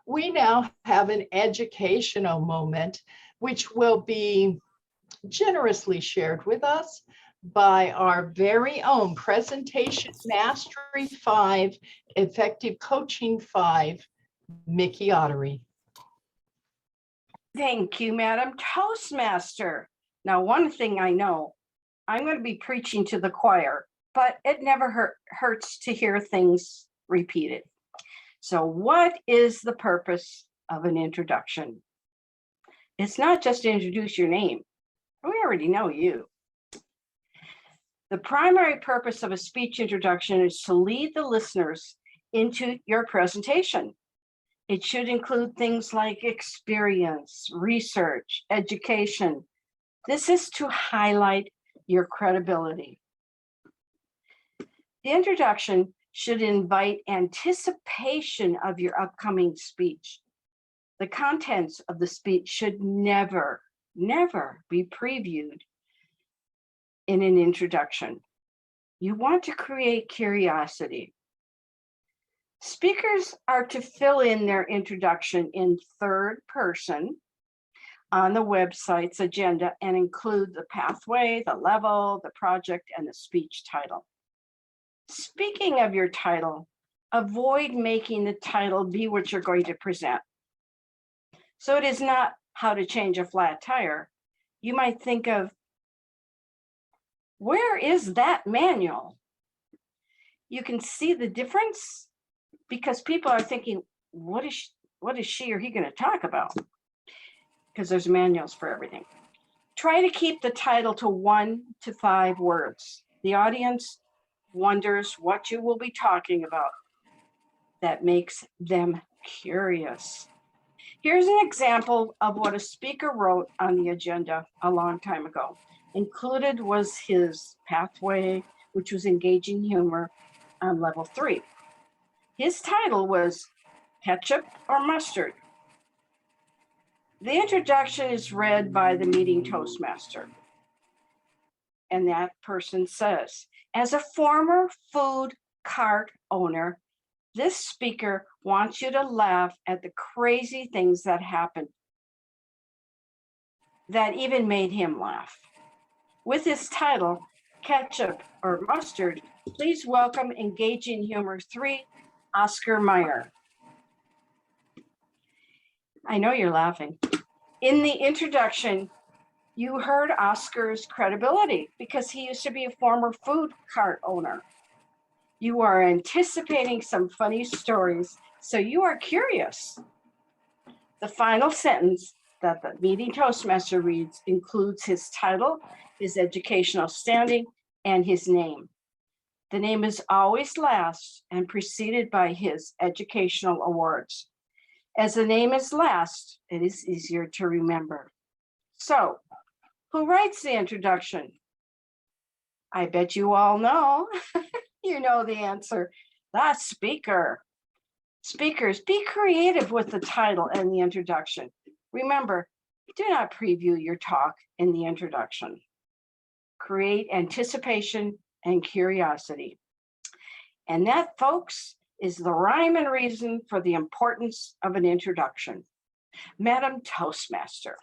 We now have an educational moment, which will be generously shared with us by our very own Presentation Mastery 5, Effective Coaching 5, Mickie Ottery. Thank you, Madam Toastmaster. Now, one thing I know, I'm going to be preaching to the choir, but it never hurts to hear things repeated. So what is the purpose of an introduction? It's not just to introduce your name. We already know you. The primary purpose of a speech introduction is to lead the listeners into your presentation. It should include things like experience, research, education. This is to highlight your credibility. The introduction should invite anticipation of your upcoming speech. The contents of the speech should never be previewed in an introduction. You want to create curiosity. Speakers are to fill in their introduction in third person on the website's agenda and include the pathway, the level, the project, and the speech title. Speaking of your title, avoid making the title be what you're going to present. So it is not how to change a flat tire. You might think of, where is that manual? You can see the difference because people are thinking, what is she or he going to talk about? Because there's manuals for everything. Try to keep the title to 1 to 5 words. The audience wonders what you will be talking about. That makes them curious. Here's an example of what a speaker wrote on the agenda a long time ago. Included was his pathway, which was engaging humor on level 3. His title was Ketchup or Mustard. The introduction is read by the meeting Toastmaster. And that person says, as a former food cart owner, this speaker wants you to laugh at the crazy things that happened that even made him laugh. With his title, Ketchup or Mustard, please welcome Engaging Humor 3, Oscar Mayer. I know you're laughing. In the introduction, you heard Oscar's credibility because he used to be a former food cart owner. You are anticipating some funny stories, so you are curious. The final sentence that the meeting Toastmaster reads includes his title, his educational standing, and his name. The name is always last and preceded by his educational awards. As the name is last, it is easier to remember. So, who writes the introduction? I bet you all know. You know the answer. The speaker. Speakers, be creative with the title and the introduction. Remember, do not preview your talk in the introduction. Create anticipation and curiosity. And that, folks, is the rhyme and reason for the importance of an introduction. Madam Toastmaster.